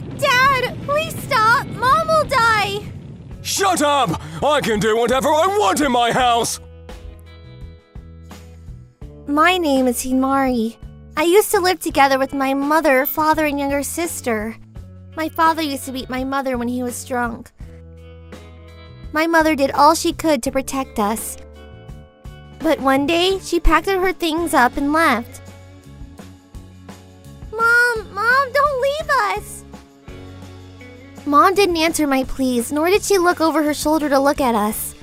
Dad, please stop! Mom will die! Shut up! I can do whatever I want in my house! My name is Himari. I used to live together with my mother, father, and younger sister. My father used to beat my mother when he was drunk. My mother did all she could to protect us. But one day, she packed her things up and left. Mom, don't leave us! Mom didn't answer my pleas, nor did she look over her shoulder to look at us.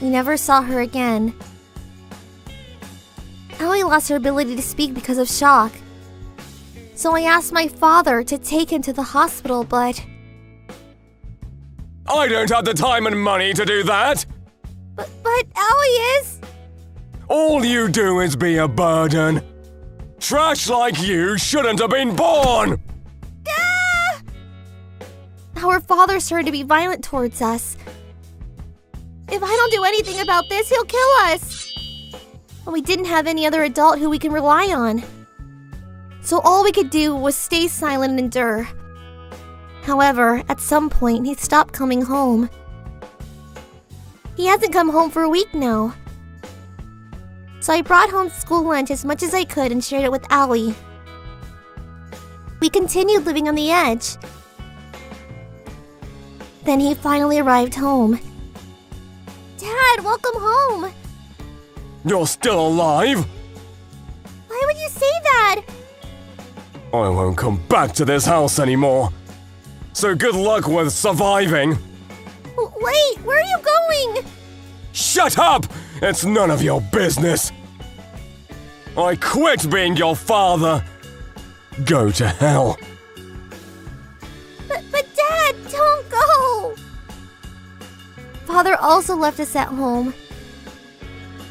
We never saw her again. Allie lost her ability to speak because of shock. So I asked my father to take him to the hospital, but... I don't have the time and money to do that! But Allie is... All you do is be a burden. Trash like you shouldn't have been born! Ah! Our father started to be violent towards us. If I don't do anything about this, he'll kill us. And we didn't have any other adult who we can rely on. So all we could do was stay silent and endure. However, at some point, he stopped coming home. He hasn't come home for a week now. So I brought home school lunch as much as I could and shared it with Allie. We continued living on the edge. Then he finally arrived home. Dad, welcome home! You're still alive? Why would you say that? I won't come back to this house anymore. So good luck with surviving. Wait, where are you going? Shut up! It's none of your business. I quit being your father. Go to hell. But Dad, don't go! Father also left us at home.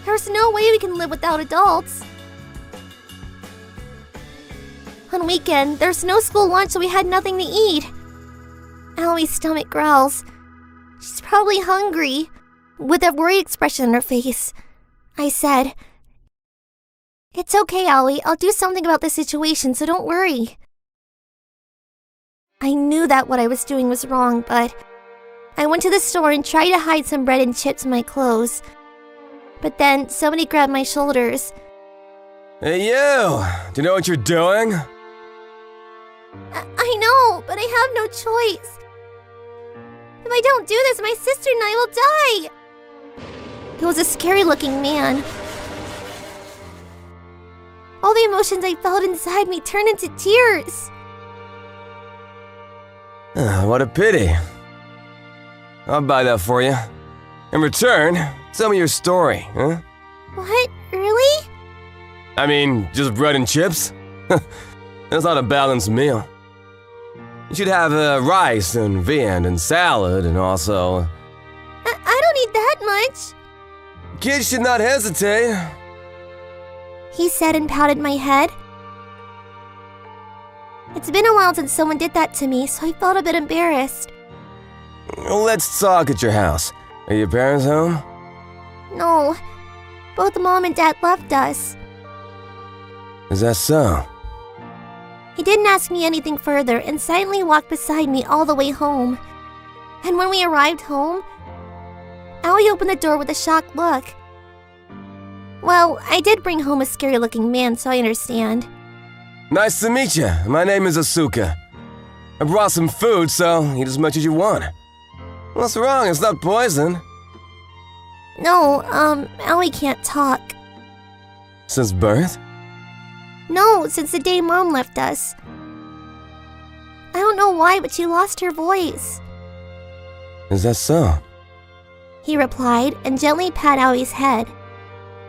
There's no way we can live without adults. On weekend, there's no school lunch, so we had nothing to eat. Allie's stomach growls. She's probably hungry. With a worried expression on her face, I said, "It's okay, Allie. I'll do something about the situation, so don't worry." I knew that what I was doing was wrong, but I went to the store and tried to hide some bread and chips in my clothes. But then somebody grabbed my shoulders. Hey you! Do you know what you're doing? I know, but I have no choice. If I don't do this, my sister and I will die. He was a scary-looking man. All the emotions I felt inside me turned into tears. What a pity. I'll buy that for you. In return, tell me your story, huh? What? Really? I mean, just bread and chips? That's not a balanced meal. You should have rice and viand and salad and also... I don't need that much. Kids should not hesitate. He said and patted my head. It's been a while since someone did that to me, so I felt a bit embarrassed. Let's talk at your house. Are your parents home? No. Both Mom and Dad left us. Is that so? He didn't ask me anything further and silently walked beside me all the way home. And when we arrived home, Allie opened the door with a shocked look. Well, I did bring home a scary-looking man, so I understand. Nice to meet you. My name is Asuka. I brought some food, so eat as much as you want. What's wrong? It's not poison. No, Allie can't talk. Since birth? No, since the day Mom left us. I don't know why, but she lost her voice. Is that so? He replied and gently pat Allie's head.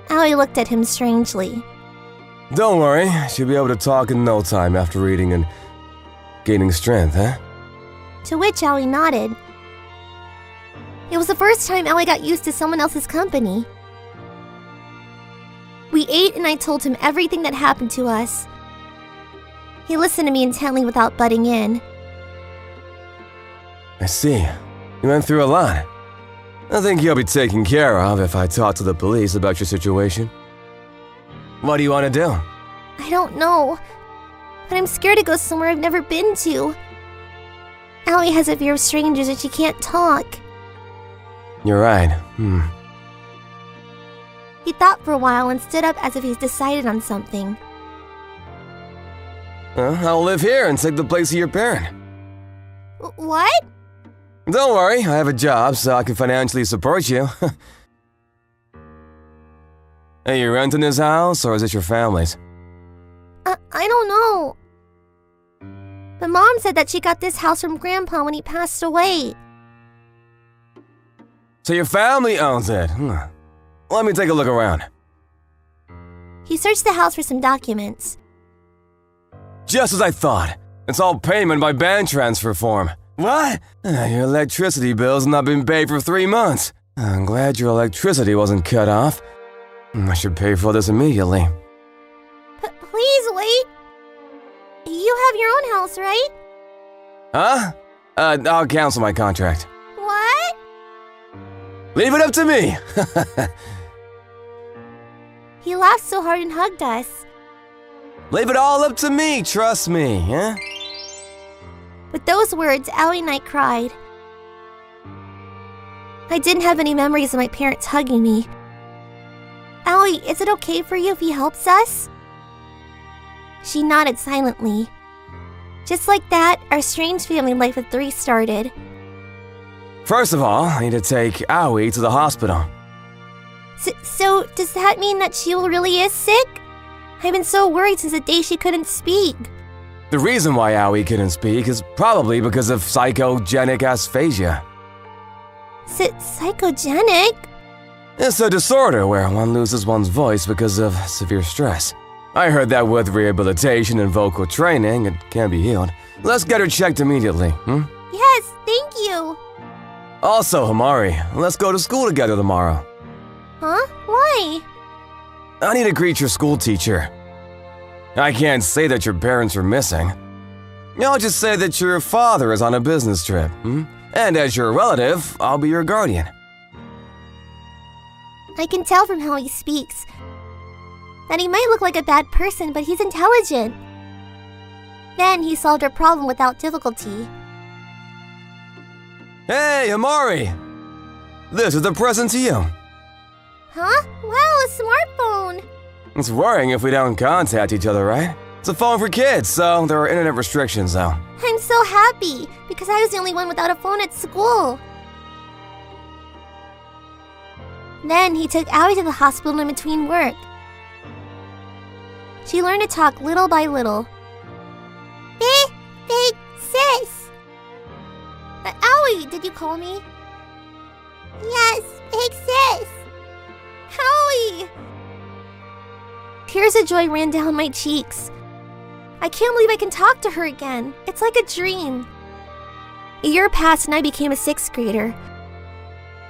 Allie looked at him strangely. Don't worry, she'll be able to talk in no time after eating and gaining strength, huh? To which Allie nodded. It was the first time Allie got used to someone else's company. We ate and I told him everything that happened to us. He listened to me intently without butting in. I see. You went through a lot. I think you'll be taken care of if I talk to the police about your situation. What do you want to do? I don't know, but I'm scared to go somewhere I've never been to. Allie has a fear of strangers and she can't talk. You're right. He thought for a while and stood up as if he's decided on something. I'll live here and take the place of your parent. What? Don't worry, I have a job so I can financially support you. Hey, you renting this house or is it your family's? I don't know. But Mom said that she got this house from Grandpa when he passed away. So your family owns it? Let me take a look around. He searched the house for some documents. Just as I thought. It's all payment by bank transfer form. What? Your electricity bill's not been paid for 3 months. I'm glad your electricity wasn't cut off. I should pay for this immediately. Please wait. You have your own house, right? Huh? I'll cancel my contract. What? Leave it up to me! He laughed so hard and hugged us. Leave it all up to me, trust me, huh? With those words, Allie and I cried. I didn't have any memories of my parents hugging me. Allie, is it okay for you if he helps us? She nodded silently. Just like that, our strange family life of 3 started. First of all, I need to take Aoi to the hospital. So, does that mean that she really is sick? I've been so worried since the day she couldn't speak. The reason why Aoi couldn't speak is probably because of psychogenic aphasia. Psychogenic? It's a disorder where one loses one's voice because of severe stress. I heard that with rehabilitation and vocal training, it can be healed. Let's get her checked immediately, Yes, thank you. Also, Hamari, let's go to school together tomorrow. Huh? Why? I need to greet your school teacher. I can't say that your parents are missing. I'll just say that your father is on a business trip, And as your relative, I'll be your guardian. I can tell from how he speaks that he might look like a bad person, but he's intelligent. Then he solved her problem without difficulty. Hey, Amari! This is a present to you. Huh? Wow, a smartphone! It's worrying if we don't contact each other, right? It's a phone for kids, so there are internet restrictions, though. I'm so happy, because I was the only one without a phone at school. Then he took Aoi to the hospital in between work. She learned to talk little by little. Big sis! Aoi, did you call me? Yes, big sis! Aoi! Tears of joy ran down my cheeks. I can't believe I can talk to her again. It's like a dream. A year passed and I became a 6th grader.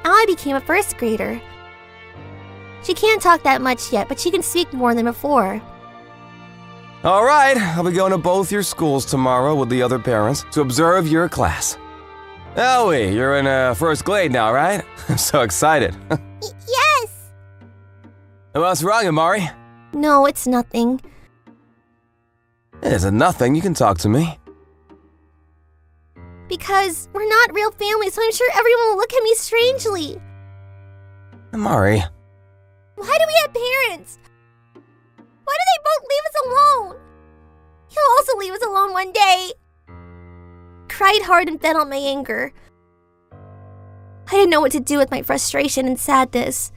Aoi became a 1st grader. She can't talk that much yet, but she can speak more than before. All right, I'll be going to both your schools tomorrow with the other parents to observe your class. Aoi, you're in 1st grade now, right? I'm so excited. Yes! What's wrong, Amari? No, it's nothing. It isn't nothing, you can talk to me. Because we're not real family, so I'm sure everyone will look at me strangely. Amari. Why do we have parents? Why do they both leave us alone? He'll also leave us alone one day. Cried hard and fed on my anger. I didn't know what to do with my frustration and sadness.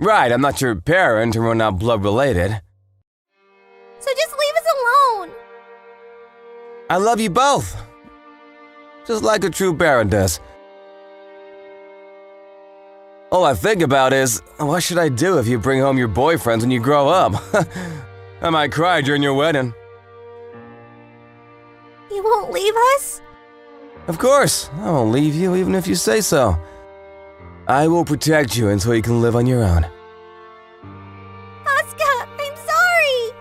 Right, I'm not your parent and we're not blood related. So just leave us alone. I love you both. Just like a true parent does. All I think about is, what should I do if you bring home your boyfriends when you grow up? I might cry during your wedding. You won't leave us? Of course, I won't leave you even if you say so. I will protect you until you can live on your own. Asuka, I'm sorry!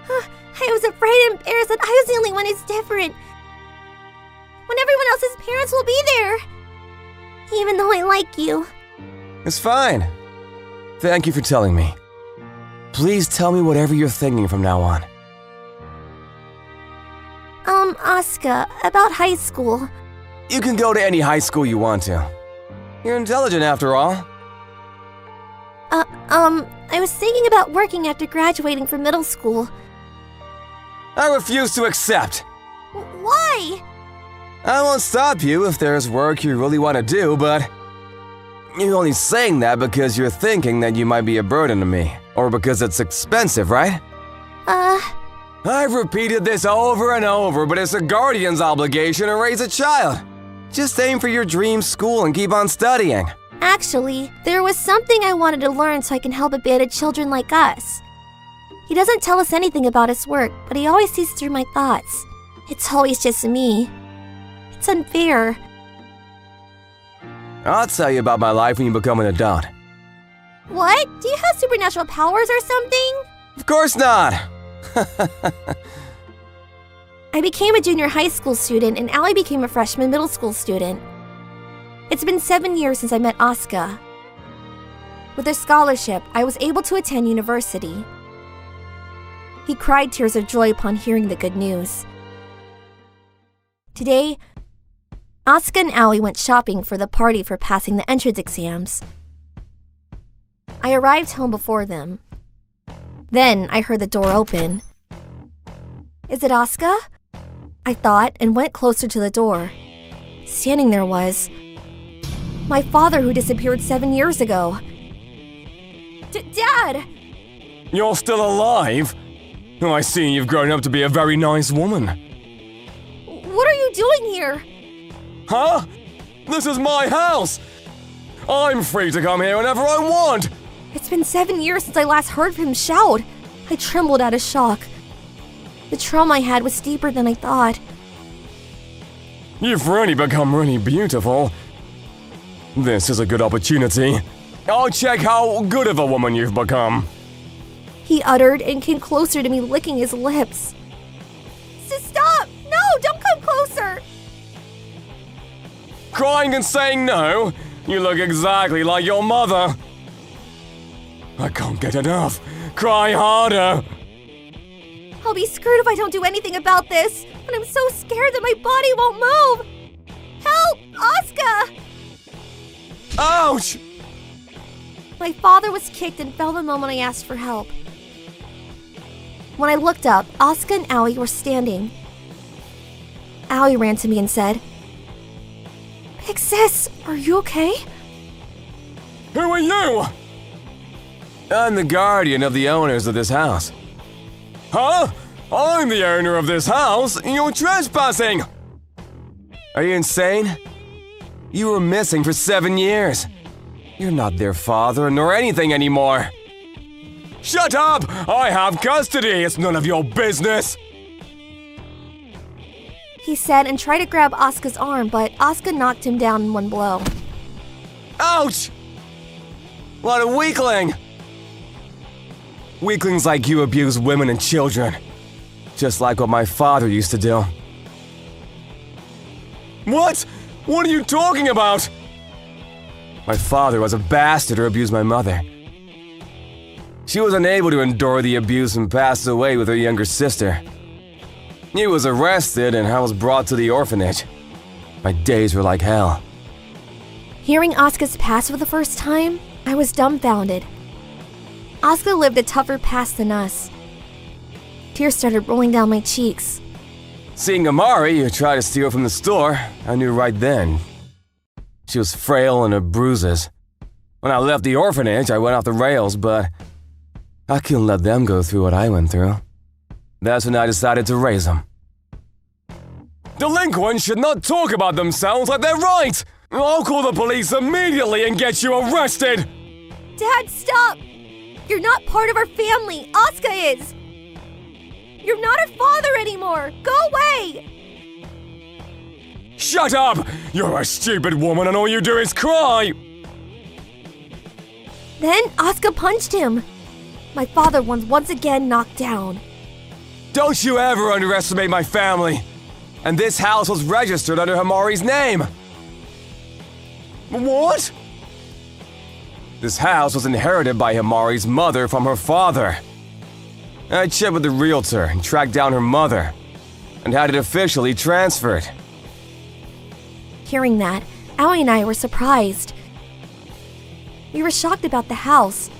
I was afraid and embarrassed that I was the only one who's different. When everyone else's parents will be there. Even though I like you. It's fine. Thank you for telling me. Please tell me whatever you're thinking from now on. Asuka, about high school. You can go to any high school you want to. You're intelligent after all. I was thinking about working after graduating from middle school. I refuse to accept. Why? I won't stop you if there's work you really want to do, but you're only saying that because you're thinking that you might be a burden to me, or because it's expensive, right? I've repeated this over and over, but it's a guardian's obligation to raise a child. Just aim for your dream school and keep on studying. Actually, there was something I wanted to learn so I can help abandoned children like us. He doesn't tell us anything about his work, but he always sees through my thoughts. It's always just me. It's unfair. I'll tell you about my life when you become an adult. What? Do you have supernatural powers or something? Of course not! I became a junior high school student and Allie became a freshman middle school student. It's been 7 years since I met Asuka. With a scholarship, I was able to attend university. He cried tears of joy upon hearing the good news. Today, Asuka and Allie went shopping for the party for passing the entrance exams. I arrived home before them. Then I heard the door open. Is it Asuka? I thought and went closer to the door. Standing there was my father, who disappeared 7 years ago. Dad! You're still alive? Oh, I see you've grown up to be a very nice woman. What are you doing here? Huh? This is my house! I'm free to come here whenever I want! It's been 7 years since I last heard him shout. I trembled out of shock. The trauma I had was deeper than I thought. You've really become really beautiful. This is a good opportunity. I'll check how good of a woman you've become. He uttered and came closer to me, licking his lips. Stop! No, don't come closer! Crying and saying no? You look exactly like your mother. I can't get enough. Cry harder. I'll be screwed if I don't do anything about this, and I'm so scared that my body won't move. Help! Asuka! Ouch! My father was kicked and fell the moment I asked for help. When I looked up, Asuka and Allie were standing. Allie ran to me and said, Big sis, are you okay? Who are you? I'm the guardian of the owners of this house. Huh? I'm the owner of this house? You're trespassing! Are you insane? You were missing for 7 years. You're not their father nor anything anymore. Shut up! I have custody! It's none of your business! He said and tried to grab Asuka's arm, but Asuka knocked him down in one blow. Ouch! What a weakling! Weaklings like you abuse women and children. Just like what my father used to do. What? What are you talking about? My father was a bastard who abused my mother. She was unable to endure the abuse and passed away with her younger sister. He was arrested and I was brought to the orphanage. My days were like hell. Hearing Asuka's past for the first time, I was dumbfounded. Asuka lived a tougher past than us. Tears started rolling down my cheeks. Seeing Amari, who tried to steal from the store, I knew right then. She was frail and had bruises. When I left the orphanage, I went off the rails, but I couldn't let them go through what I went through. That's when I decided to raise them. Delinquents should not talk about themselves like they're right! I'll call the police immediately and get you arrested! Dad, stop! You're not part of our family. Asuka is. You're not our father anymore. Go away! Shut up! You're a stupid woman and all you do is cry! Then Asuka punched him. My father was once again knocked down. Don't you ever underestimate my family! And this house was registered under Hamari's name! What? This house was inherited by Hamari's mother from her father. I checked with the realtor and tracked down her mother. and had it officially transferred. Hearing that, Aoi and I were surprised. We were shocked about the house,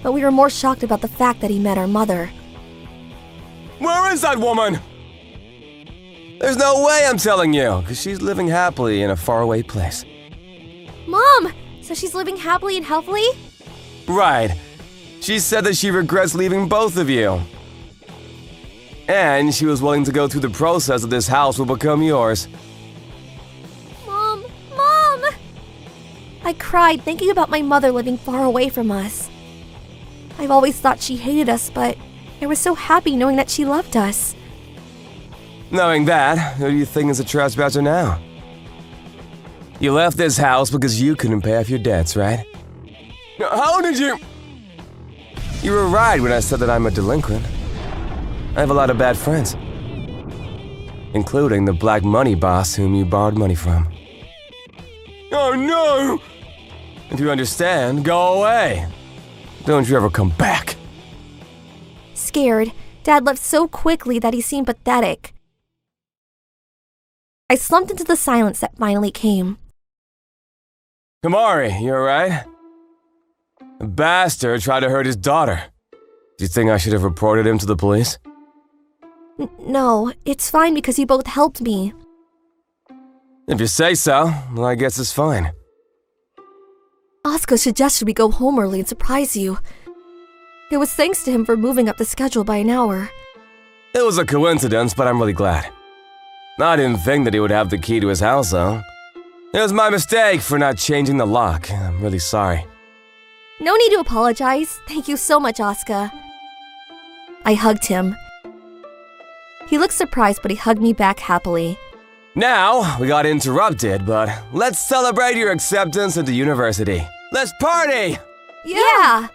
but we were more shocked about the fact that he met our mother. Where is that woman? There's no way I'm telling you, because she's living happily in a faraway place. Mom! So she's living happily and healthily? Right. She said that she regrets leaving both of you. And she was willing to go through the process that this house will become yours. Mom! I cried thinking about my mother living far away from us. I've always thought she hated us, but I was so happy knowing that she loved us. Knowing that, who do you think is a trespasser now? You left this house because you couldn't pay off your debts, right? How did you... You were right when I said that I'm a delinquent. I have a lot of bad friends, including the black money boss whom you borrowed money from. Oh no! If you understand, go away. Don't you ever come back. Scared, Dad left so quickly that he seemed pathetic. I slumped into the silence that finally came. Kamari, you alright? A bastard tried to hurt his daughter. Do you think I should have reported him to the police? No, it's fine because you both helped me. If you say so, well, I guess it's fine. Asuka suggested we go home early and surprise you. It was thanks to him for moving up the schedule by an hour. It was a coincidence, but I'm really glad. I didn't think that he would have the key to his house, though. It was my mistake for not changing the lock. I'm really sorry. No need to apologize. Thank you so much, Asuka. I hugged him. He looked surprised, but he hugged me back happily. Now, we got interrupted, but let's celebrate your acceptance into university. Let's party! Yeah!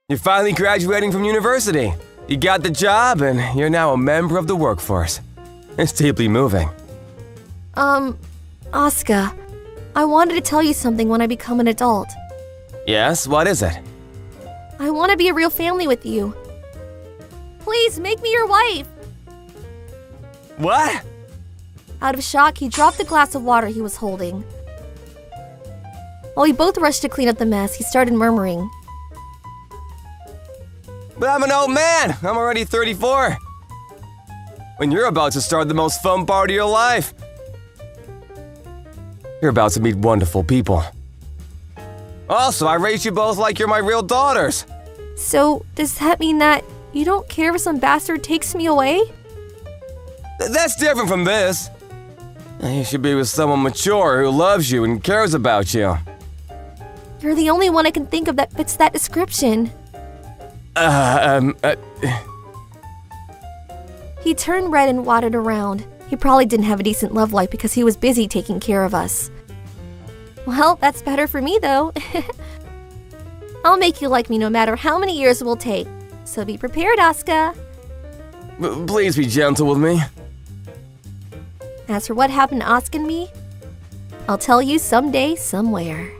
You're finally graduating from university. You got the job, and you're now a member of the workforce. It's deeply moving. Asuka, I wanted to tell you something when I become an adult. Yes, what is it? I want to be a real family with you. Please, make me your wife! What? Out of shock, he dropped the glass of water he was holding. While we both rushed to clean up the mess, he started murmuring. But I'm an old man! I'm already 34! When you're about to start the most fun part of your life. You're about to meet wonderful people. Also, I raised you both like you're my real daughters. So, does that mean that you don't care if some bastard takes me away? That's different from this. You should be with someone mature who loves you and cares about you. You're the only one I can think of that fits that description. He turned red and wadded around. He probably didn't have a decent love life because he was busy taking care of us. Well, that's better for me, though. I'll make you like me no matter how many years it will take. So be prepared, Asuka. Please be gentle with me. As for what happened to Asuka and me, I'll tell you someday, somewhere.